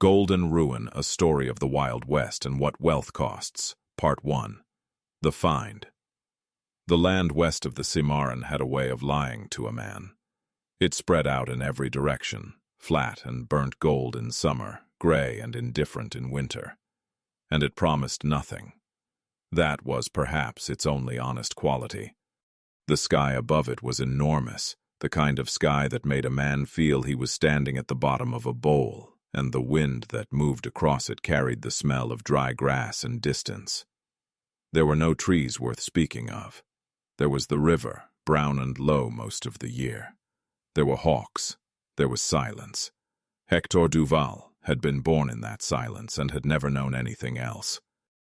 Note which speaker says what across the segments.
Speaker 1: Golden Ruin, A Story of the Wild West and What Wealth Costs, Part 1. The Find. The land west of the Cimarron had a way of lying to a man. It spread out in every direction, flat and burnt gold in summer, gray and indifferent in winter. And it promised nothing. That was perhaps its only honest quality. The sky above it was enormous, the kind of sky that made a man feel he was standing at the bottom of a bowl, and the wind that moved across it carried the smell of dry grass and distance. There were no trees worth speaking of. There was the river, brown and low most of the year. There were hawks. There was silence. Hector Duval had been born in that silence and had never known anything else.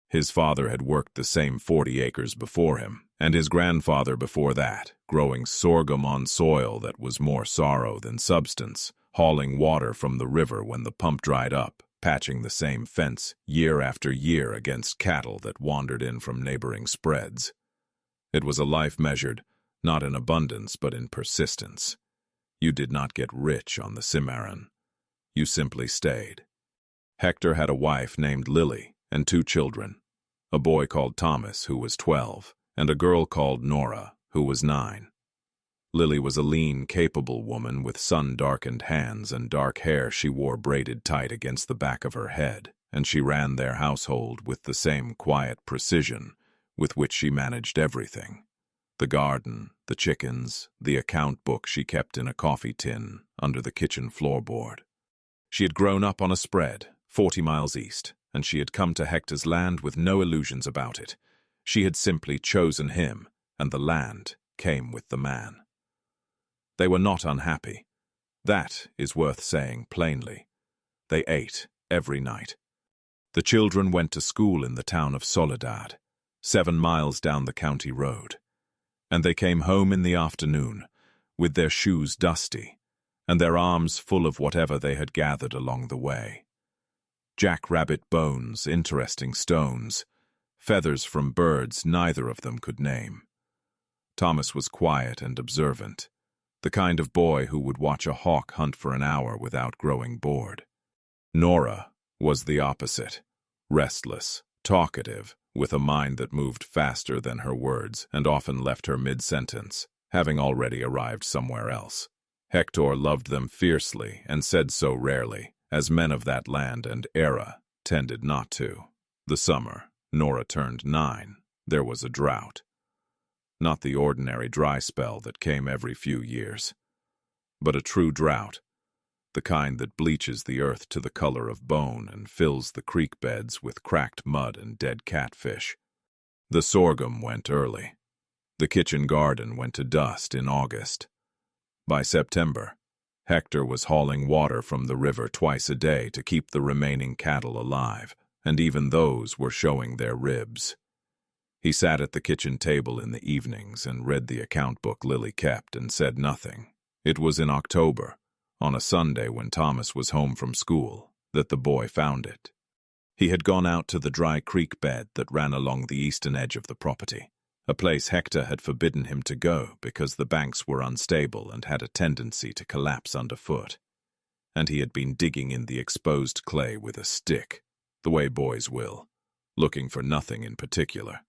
Speaker 1: His father had worked the same 40 acres before him, and his grandfather before that, growing sorghum on soil that was more sorrow than substance, hauling water from the river when the pump dried up, patching the same fence year after year against cattle that wandered in from neighboring spreads. It was a life measured, not in abundance but in persistence. You did not get rich on the Cimarron. You simply stayed. Hector had a wife named Lily and 2 children, a boy called Thomas, who was 12, and a girl called Nora, who was 9. Lily was a lean, capable woman with sun-darkened hands and dark hair she wore braided tight against the back of her head, and she ran their household with the same quiet precision with which she managed everything. The garden, the chickens, the account book she kept in a coffee tin under the kitchen floorboard. She had grown up on a spread, 40 miles east, and she had come to Hector's land with no illusions about it. She had simply chosen him, and the land came with the man. They were not unhappy. That is worth saying plainly. They ate every night. The children went to school in the town of Soledad, 7 miles down the county road, and they came home in the afternoon, with their shoes dusty, and their arms full of whatever they had gathered along the way. Jackrabbit bones, interesting stones, feathers from birds neither of them could name. Thomas was quiet and observant, the kind of boy who would watch a hawk hunt for an hour without growing bored. Nora was the opposite, restless, talkative, with a mind that moved faster than her words and often left her mid-sentence, having already arrived somewhere else. Hector loved them fiercely and said so rarely, as men of that land and era tended not to. The summer, Nora turned 9. There was a drought. Not the ordinary dry spell that came every few years, but a true drought, the kind that bleaches the earth to the color of bone and fills the creek beds with cracked mud and dead catfish. The sorghum went early. The kitchen garden went to dust in August. By September, Hector was hauling water from the river twice a day to keep the remaining cattle alive, and even those were showing their ribs. He sat at the kitchen table in the evenings and read the account book Lily kept and said nothing. It was in October, on a Sunday when Thomas was home from school, that the boy found it. He had gone out to the dry creek bed that ran along the eastern edge of the property, a place Hector had forbidden him to go because the banks were unstable and had a tendency to collapse underfoot. And he had been digging in the exposed clay with a stick, the way boys will, looking for nothing in particular.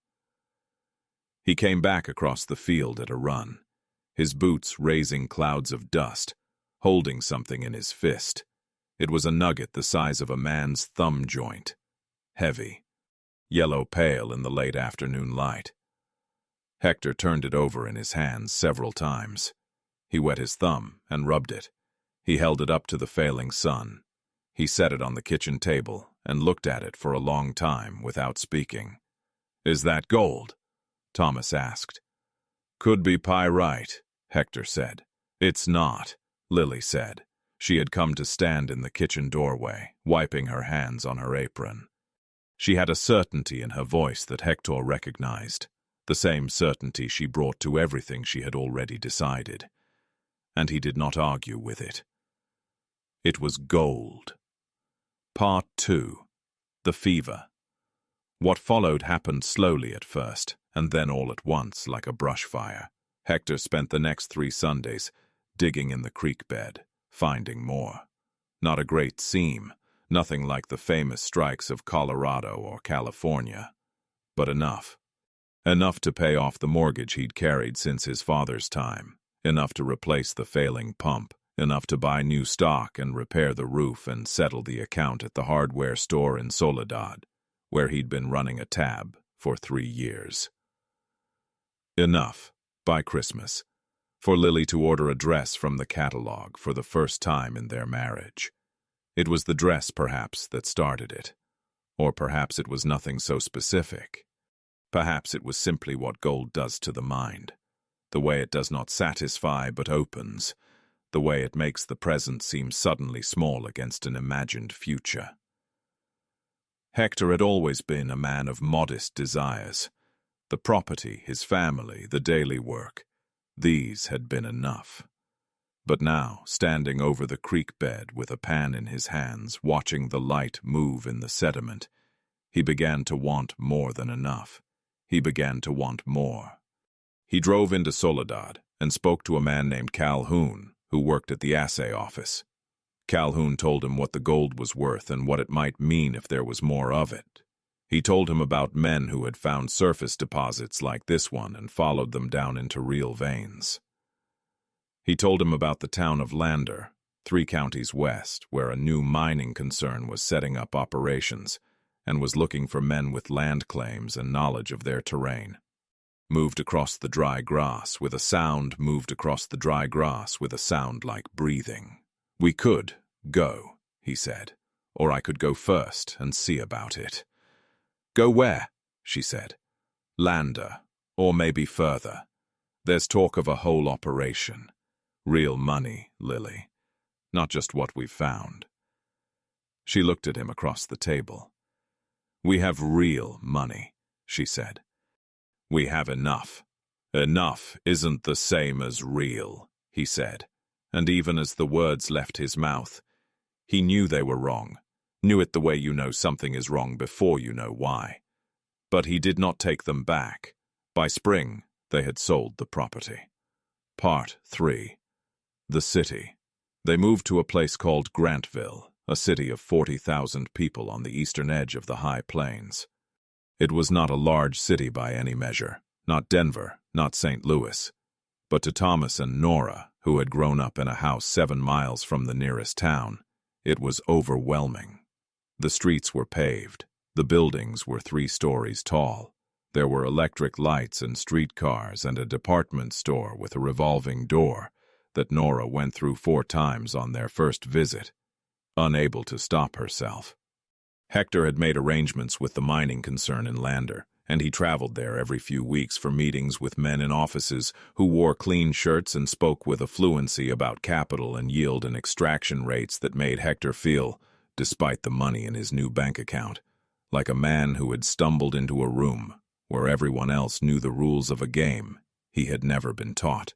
Speaker 1: He came back across the field at a run, his boots raising clouds of dust, holding something in his fist. It was a nugget the size of a man's thumb joint, heavy, yellow pale in the late afternoon light. Hector turned it over in his hands several times. He wet his thumb and rubbed it. He held it up to the failing sun. He set it on the kitchen table and looked at it for a long time without speaking. "Is that gold?" Thomas asked. "Could be pyrite," Hector said. "It's not," Lily said. She had come to stand in the kitchen doorway, wiping her hands on her apron. She had a certainty in her voice that Hector recognized, the same certainty she brought to everything she had already decided, and he did not argue with it. It was gold. Part 2. The Fever. What followed happened slowly at first, and then all at once like a brush fire. Hector spent the next 3 Sundays digging in the creek bed, finding more. Not a great seam, Nothing like the famous strikes of Colorado or California, but enough. Enough to pay off the mortgage he'd carried since his father's time, enough to replace the failing pump, enough to buy new stock and repair the roof and settle the account at the hardware store in Soledad, where he'd been running a tab for 3 years. Enough, by Christmas, for Lily to order a dress from the catalog for the first time in their marriage. It was the dress, perhaps, that started it. Or perhaps it was nothing so specific. Perhaps it was simply what gold does to the mind, the way it does not satisfy but opens, the way it makes the present seem suddenly small against an imagined future. Hector had always been a man of modest desires. The property, his family, the daily work, these had been enough. But now, standing over the creek bed with a pan in his hands, watching the light move in the sediment, he began to want more than enough. He began to want more. He drove into Soledad and spoke to a man named Calhoun, who worked at the assay office. Calhoun told him what the gold was worth and what it might mean if there was more of it. He told him about men who had found surface deposits like this one and followed them down into real veins. He told him about the town of Lander, 3 counties west, where a new mining concern was setting up operations and was looking for men with land claims and knowledge of their terrain. Moved across the dry grass with a sound, moved across the dry grass with a sound like breathing. "We could go," he said, "or I could go first and see about it." "Go where?" she said. "Lander, or maybe further. There's talk of a whole operation. Real money, Lily. Not just what we've found." She looked at him across the table. "We have real money," she said. "We have enough." "Enough isn't the same as real," he said, and even as the words left his mouth, he knew they were wrong, knew it the way you know something is wrong before you know why. But he did not take them back. By spring, they had sold the property. Part 3. The city. They moved to a place called Grantville, a city of 40,000 people on the eastern edge of the high plains. It was not a large city by any measure, not Denver, not St. Louis. But to Thomas and Nora, who had grown up in a house 7 miles from the nearest town, it was overwhelming. The streets were paved. The buildings were 3 stories tall. There were electric lights and streetcars and a department store with a revolving door that Nora went through 4 times on their first visit, unable to stop herself. Hector had made arrangements with the mining concern in Lander, and he traveled there every few weeks for meetings with men in offices who wore clean shirts and spoke with a fluency about capital and yield and extraction rates that made Hector feel, despite the money in his new bank account, like a man who had stumbled into a room where everyone else knew the rules of a game he had never been taught.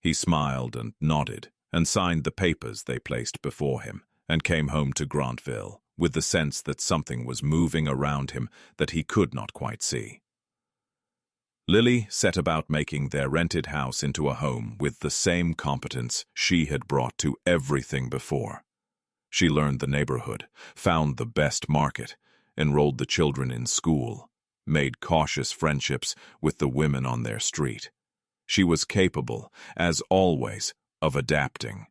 Speaker 1: He smiled and nodded and signed the papers they placed before him and came home to Grantville with the sense that something was moving around him that he could not quite see. Lily set about making their rented house into a home with the same competence she had brought to everything before. She learned the neighborhood, found the best market, enrolled the children in school, made cautious friendships with the women on their street. She was capable, as always, of adapting.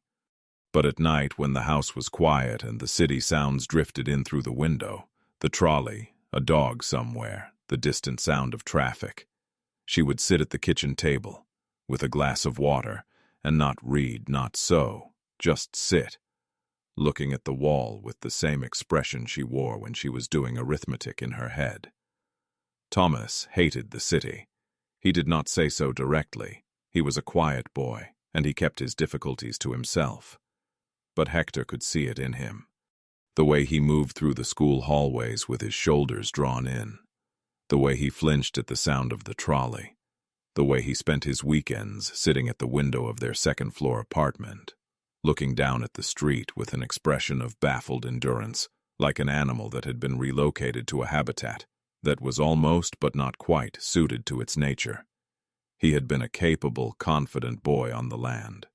Speaker 1: But at night, when the house was quiet and the city sounds drifted in through the window, the trolley, a dog somewhere, the distant sound of traffic, she would sit at the kitchen table, with a glass of water, and not read, not sew, just sit, looking at the wall with the same expression she wore when she was doing arithmetic in her head. Thomas hated the city. He did not say so directly. He was a quiet boy, and he kept his difficulties to himself. But Hector could see it in him. The way he moved through the school hallways with his shoulders drawn in. The way he flinched at the sound of the trolley. The way he spent his weekends sitting at the window of their second-floor apartment, looking down at the street with an expression of baffled endurance, like an animal that had been relocated to a habitat that was almost but not quite suited to its nature. He had been a capable, confident boy on the land.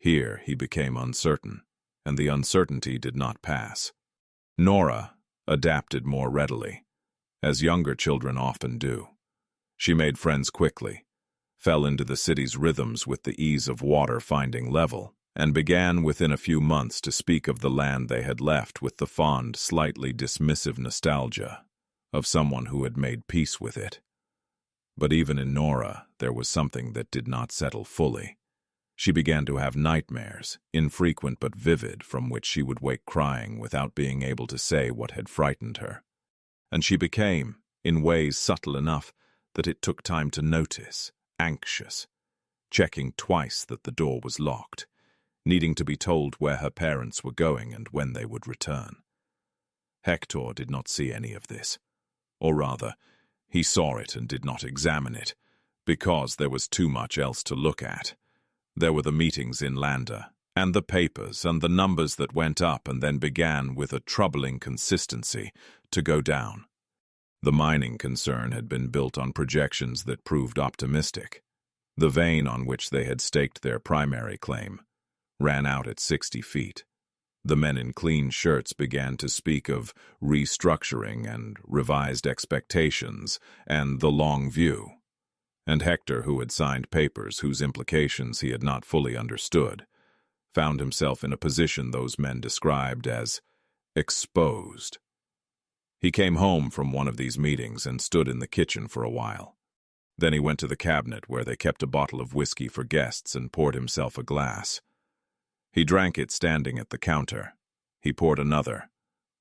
Speaker 1: Here he became uncertain, and the uncertainty did not pass. Nora adapted more readily, as younger children often do. She made friends quickly, fell into the city's rhythms with the ease of water finding level, and began within a few months to speak of the land they had left with the fond, slightly dismissive nostalgia of someone who had made peace with it. But even in Nora, there was something that did not settle fully. She began to have nightmares, infrequent but vivid, from which she would wake crying without being able to say what had frightened her. And she became, in ways subtle enough that it took time to notice, anxious, checking twice that the door was locked, needing to be told where her parents were going and when they would return. Hector did not see any of this. Or rather, he saw it and did not examine it, because there was too much else to look at. There were the meetings in Landa, and the papers, and the numbers that went up and then began, with a troubling consistency, to go down. The mining concern had been built on projections that proved optimistic. The vein on which they had staked their primary claim ran out at 60 feet. The men in clean shirts began to speak of restructuring and revised expectations and the long view. And Hector, who had signed papers whose implications he had not fully understood, found himself in a position those men described as exposed. He came home from one of these meetings and stood in the kitchen for a while. Then he went to the cabinet where they kept a bottle of whiskey for guests and poured himself a glass. He drank it standing at the counter. He poured another.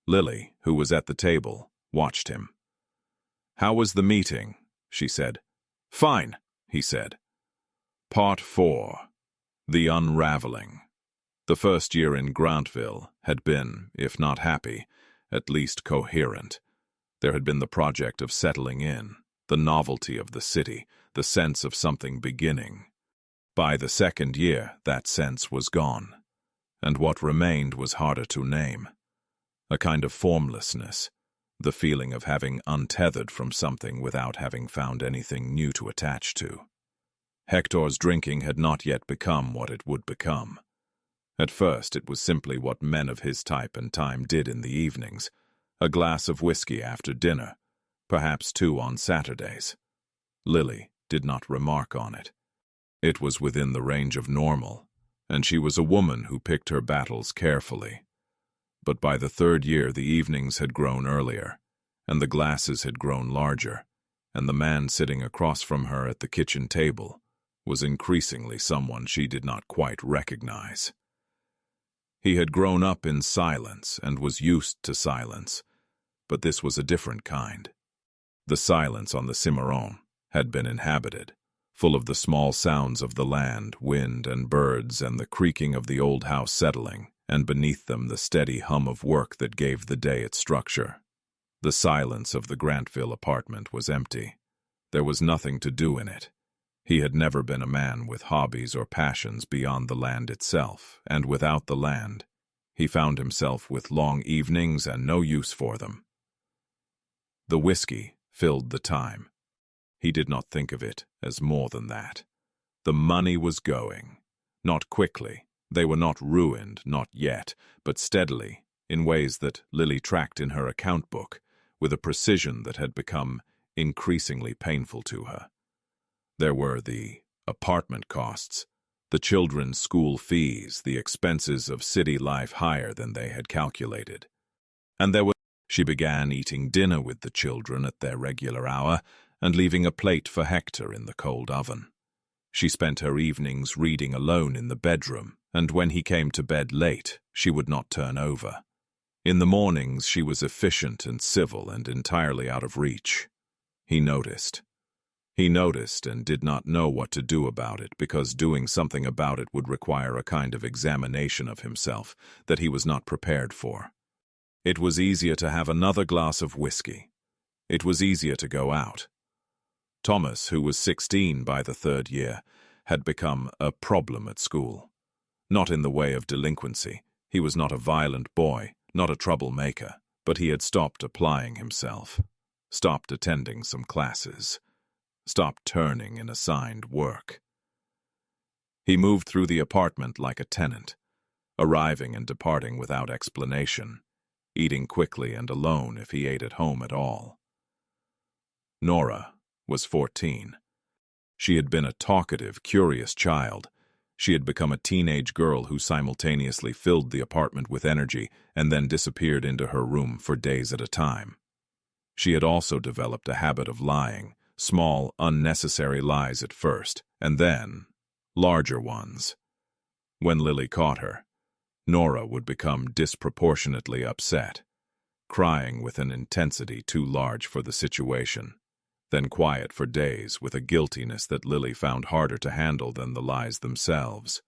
Speaker 1: Lily, who was at the table, watched him. "How was the meeting?" she said. "Fine," he said. Part 4. The Unraveling. The first year in Grantville had been, if not happy, at least coherent. There had been the project of settling in, the novelty of the city, the sense of something beginning. By the second year, that sense was gone, and what remained was harder to name. A kind of formlessness, the feeling of having untethered from something without having found anything new to attach to. Hector's drinking had not yet become what it would become. At first, it was simply what men of his type and time did in the evenings, a glass of whiskey after dinner, perhaps 2 on Saturdays. Lily did not remark on it. It was within the range of normal, and she was a woman who picked her battles carefully. But by the third year, the evenings had grown earlier, and the glasses had grown larger, and the man sitting across from her at the kitchen table was increasingly someone she did not quite recognize. He had grown up in silence and was used to silence, but this was a different kind. The silence on the Cimarron had been inhabited, full of the small sounds of the land, wind and birds, and the creaking of the old house settling, and beneath them the steady hum of work that gave the day its structure. The silence of the Grantville apartment was empty. There was nothing to do in it. He had never been a man with hobbies or passions beyond the land itself, and without the land, he found himself with long evenings and no use for them. The whiskey filled the time. He did not think of it as more than that. The money was going. Not quickly. They were not ruined, not yet, but steadily, in ways that Lily tracked in her account book, with a precision that had become increasingly painful to her. There were the apartment costs, the children's school fees, the expenses of city life higher than they had calculated. And there was... She began eating dinner with the children at their regular hour and leaving a plate for Hector in the cold oven. She spent her evenings reading alone in the bedroom, and when he came to bed late, she would not turn over. In the mornings, she was efficient and civil and entirely out of reach. He noticed. He noticed and did not know what to do about it, because doing something about it would require a kind of examination of himself that he was not prepared for. It was easier to have another glass of whiskey. It was easier to go out. Thomas, who was 16 by the third year, had become a problem at school. Not in the way of delinquency. He was not a violent boy, not a troublemaker, but he had stopped applying himself, stopped attending some classes, stopped turning in assigned work. He moved through the apartment like a tenant, arriving and departing without explanation, eating quickly and alone if he ate at home at all. Nora was 14. She had been a talkative, curious child. She had become a teenage girl who simultaneously filled the apartment with energy and then disappeared into her room for days at a time. She had also developed a habit of lying, small, unnecessary lies at first, and then larger ones. When Lily caught her, Nora would become disproportionately upset, crying with an intensity too large for the situation, then quiet for days with a guiltiness that Lily found harder to handle than the lies themselves.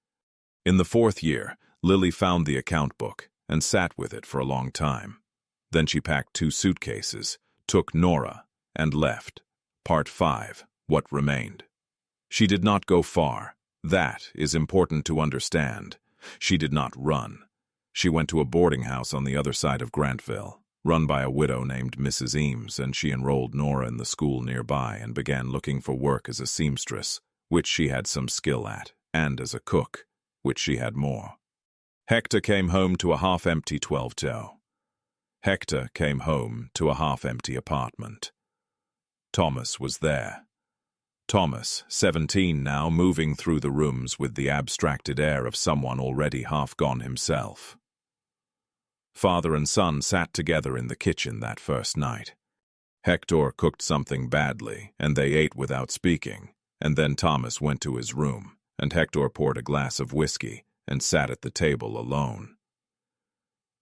Speaker 1: In the 4th year, Lily found the account book and sat with it for a long time. Then she packed 2 suitcases, took Nora, and left. Part 5. What Remained. She did not go far. That is important to understand. She did not run. She went to a boarding house on the other side of Grantville, run by a widow named Mrs. Eames, and she enrolled Nora in the school nearby and began looking for work as a seamstress, which she had some skill at, and as a cook, which she had more. Hector came home to a half-empty 12-toe. Hector came home to a half-empty apartment. Thomas was there. Thomas, 17 now, moving through the rooms with the abstracted air of someone already half gone himself. Father and son sat together in the kitchen that first night. Hector cooked something badly, and they ate without speaking, and then Thomas went to his room, and Hector poured a glass of whiskey and sat at the table alone.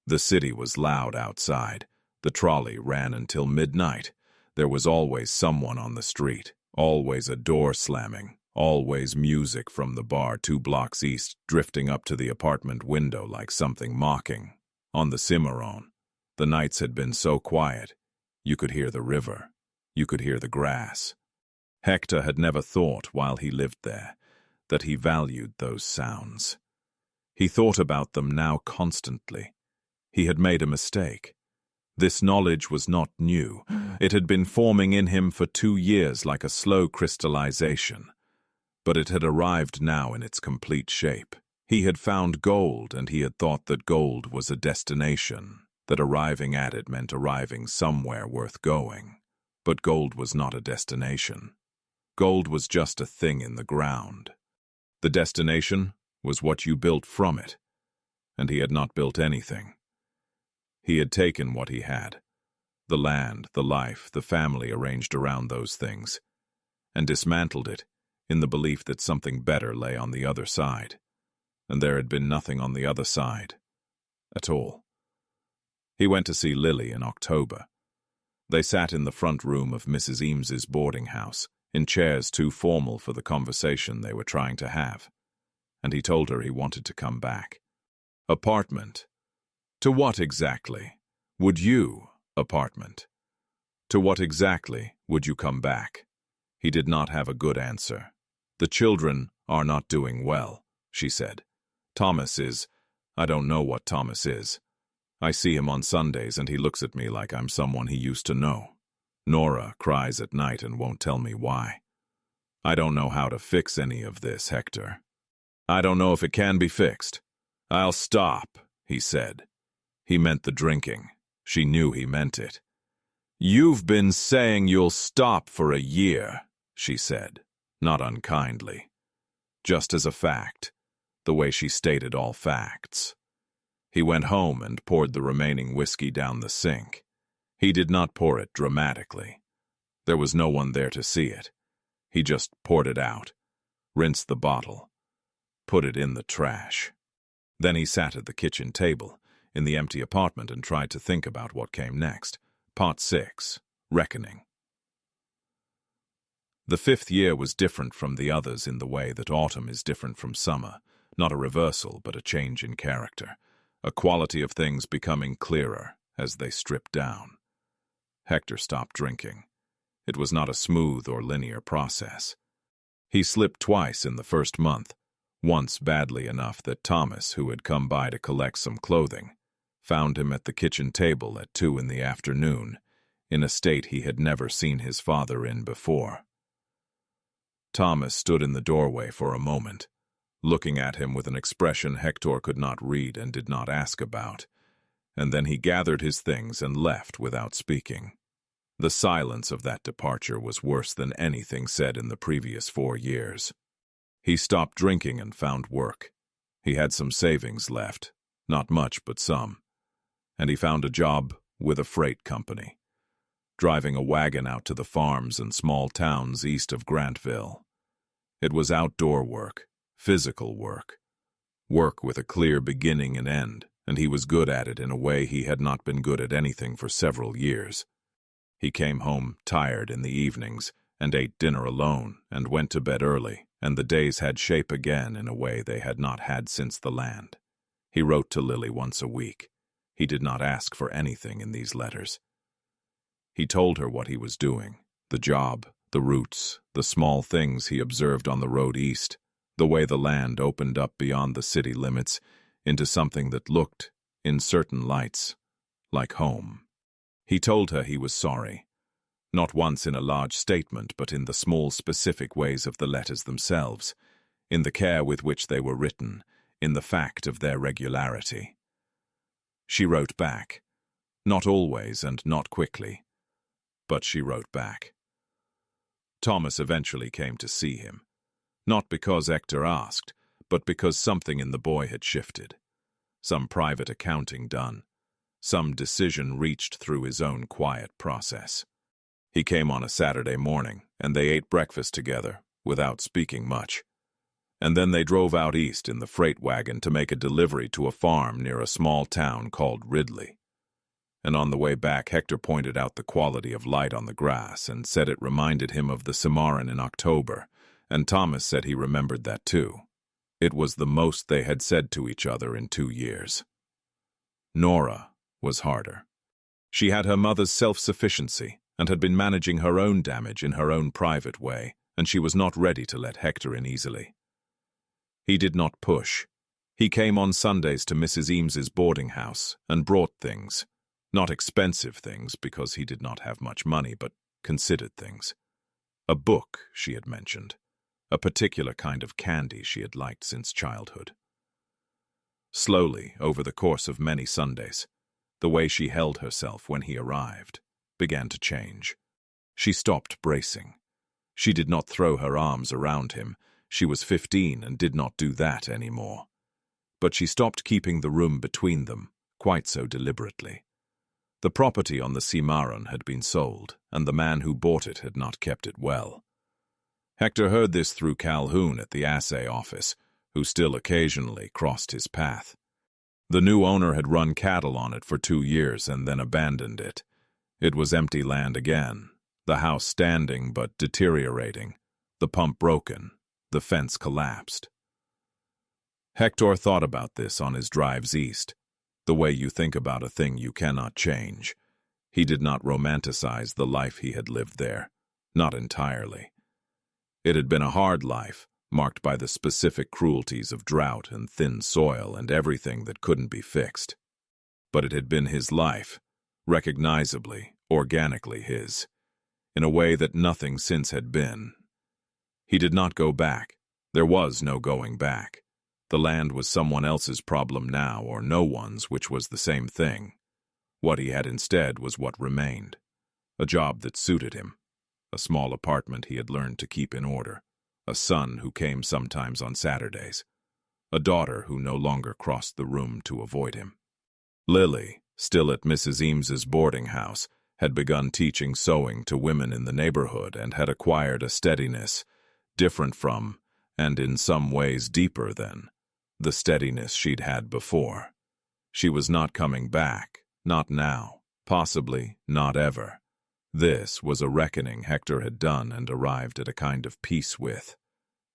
Speaker 1: The city was loud outside. The trolley ran until midnight. There was always someone on the street, always a door slamming, always music from the bar 2 blocks east drifting up to the apartment window like something mocking. On the Cimarron, the nights had been so quiet. You could hear the river. You could hear the grass. Hector had never thought, while he lived there, that he valued those sounds. He thought about them now constantly. He had made a mistake. This knowledge was not new. It had been forming in him for 2 years like a slow crystallization. But it had arrived now in its complete shape. He had found gold, and he had thought that gold was a destination, that arriving at it meant arriving somewhere worth going. But gold was not a destination. Gold was just a thing in the ground. The destination was what you built from it, and he had not built anything. He had taken what he had, the land, the life, the family arranged around those things, and dismantled it in the belief that something better lay on the other side. And there had been nothing on the other side at all. He went to see Lily in October. They sat in the front room of Mrs. Eames's boarding house, in chairs too formal for the conversation they were trying to have, and he told her he wanted to come back. Apartment. To what exactly would you, apartment? To what exactly would you come back? He did not have a good answer. The children are not doing well, she said. Thomas is, I don't know what Thomas is. I see him on Sundays and he looks at me like I'm someone he used to know. Nora cries at night and won't tell me why. I don't know how to fix any of this, Hector. I don't know if it can be fixed. I'll stop, he said. He meant the drinking. She knew he meant it. You've been saying you'll stop for a year, she said, not unkindly. Just as a fact, the way she stated all facts. He went home and poured the remaining whiskey down the sink. He did not pour it dramatically. There was no one there to see it. He just poured it out, rinsed the bottle, put it in the trash. Then he sat at the kitchen table in the empty apartment and tried to think about what came next. Part 6. Reckoning. The 5th year was different from the others in the way that autumn is different from summer. Not a reversal, but a change in character. A quality of things becoming clearer as they stripped down. Hector stopped drinking. It was not a smooth or linear process. He slipped twice in the first month, once badly enough that Thomas, who had come by to collect some clothing, found him at the kitchen table at 2 in the afternoon, in a state he had never seen his father in before. Thomas stood in the doorway for a moment, looking at him with an expression Hector could not read and did not ask about, and then he gathered his things and left without speaking. The silence of that departure was worse than anything said in the previous 4 years. He stopped drinking and found work. He had some savings left, not much but some, and he found a job with a freight company, driving a wagon out to the farms and small towns east of Grantville. It was outdoor work, physical work, work with a clear beginning and end, and he was good at it in a way he had not been good at anything for several years. He came home tired in the evenings and ate dinner alone and went to bed early, and the days had shape again in a way they had not had since the land. He wrote to Lily once a week. He did not ask for anything in these letters. He told her what he was doing, the job, the routes, the small things he observed on the road east, the way the land opened up beyond the city limits into something that looked, in certain lights, like home. He told her he was sorry, not once in a large statement, but in the small specific ways of the letters themselves, in the care with which they were written, in the fact of their regularity. She wrote back, not always and not quickly, but she wrote back. Thomas eventually came to see him, not because Hector asked, but because something in the boy had shifted, some private accounting done, some decision reached through his own quiet process. He came on a Saturday morning, and they ate breakfast together, without speaking much. And then they drove out east in the freight wagon to make a delivery to a farm near a small town called Ridley. And on the way back, Hector pointed out the quality of light on the grass and said it reminded him of the Cimarron in October, and Thomas said he remembered that too. It was the most they had said to each other in 2 years. Nora was harder. She had her mother's self-sufficiency and had been managing her own damage in her own private way, and she was not ready to let Hector in easily. He did not push. He came on Sundays to Mrs. Eames's boarding house and brought things. Not expensive things, because he did not have much money, but considered things. A book, she had mentioned. A particular kind of candy she had liked since childhood. Slowly, over the course of many Sundays, the way she held herself when he arrived began to change. She stopped bracing. She did not throw her arms around him. She was 15 and did not do that anymore. But she stopped keeping the room between them, quite so deliberately. The property on the Cimarron had been sold, and the man who bought it had not kept it well. Hector heard this through Calhoun at the assay office, who still occasionally crossed his path. The new owner had run cattle on it for 2 years and then abandoned it. It was empty land again, the house standing but deteriorating, the pump broken, the fence collapsed. Hector thought about this on his drives east, the way you think about a thing you cannot change. He did not romanticize the life he had lived there, not entirely. It had been a hard life, marked by the specific cruelties of drought and thin soil and everything that couldn't be fixed. But it had been his life, recognizably, organically his, in a way that nothing since had been. He did not go back. There was no going back. The land was someone else's problem now, or no one's, which was the same thing. What he had instead was what remained. A job that suited him. A small apartment he had learned to keep in order. A son who came sometimes on Saturdays. A daughter who no longer crossed the room to avoid him. Lily, still at Mrs. Eames's boarding house, had begun teaching sewing to women in the neighborhood and had acquired a steadiness, different from, and in some ways deeper than, the steadiness she'd had before. She was not coming back, not now, possibly not ever. This was a reckoning Hector had done and arrived at a kind of peace with.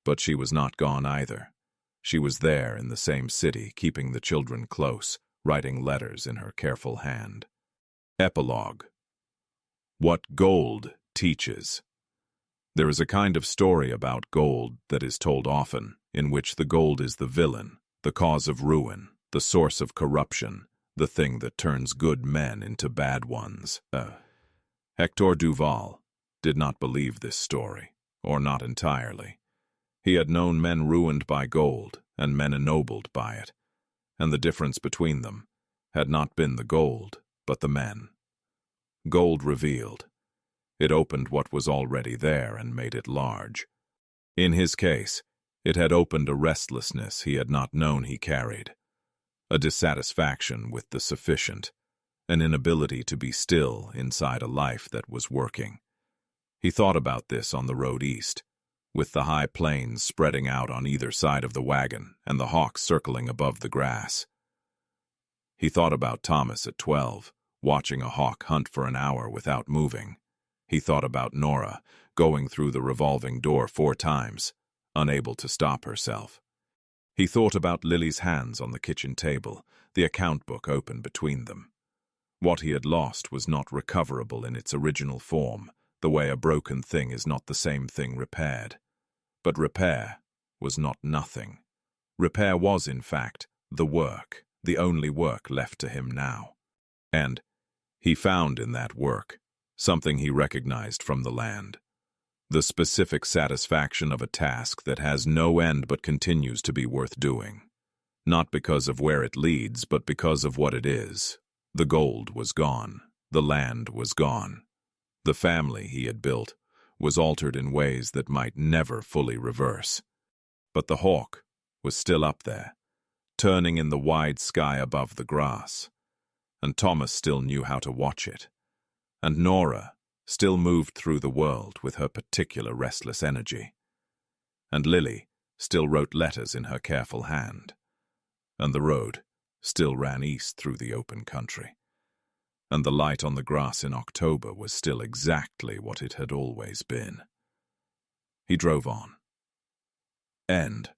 Speaker 1: But she was not gone either. She was there in the same city, keeping the children close, writing letters in her careful hand. Epilogue. What gold teaches. There is a kind of story about gold that is told often, in which the gold is the villain, the cause of ruin, the source of corruption, the thing that turns good men into bad ones. Hector Duval did not believe this story, or not entirely. He had known men ruined by gold and men ennobled by it, and the difference between them, had not been the gold, but the men. Gold revealed. It opened what was already there and made it large. In his case, it had opened a restlessness he had not known he carried, a dissatisfaction with the sufficient, an inability to be still inside a life that was working. He thought about this on the road east, with the high plains spreading out on either side of the wagon and the hawks circling above the grass. He thought about Thomas at 12, watching a hawk hunt for an hour without moving. He thought about Nora, going through the revolving door 4 times, unable to stop herself. He thought about Lily's hands on the kitchen table, the account book open between them. What he had lost was not recoverable in its original form, the way a broken thing is not the same thing repaired. But repair was not nothing. Repair was, in fact, the work, the only work left to him now. And he found in that work something he recognized from the land. The specific satisfaction of a task that has no end but continues to be worth doing. Not because of where it leads, but because of what it is. The gold was gone. The land was gone. The family he had built was altered in ways that might never fully reverse. But the hawk was still up there, turning in the wide sky above the grass. And Thomas still knew how to watch it. And Nora still moved through the world with her particular restless energy. And Lily still wrote letters in her careful hand. And the road still ran east through the open country. And the light on the grass in October was still exactly what it had always been. He drove on. End.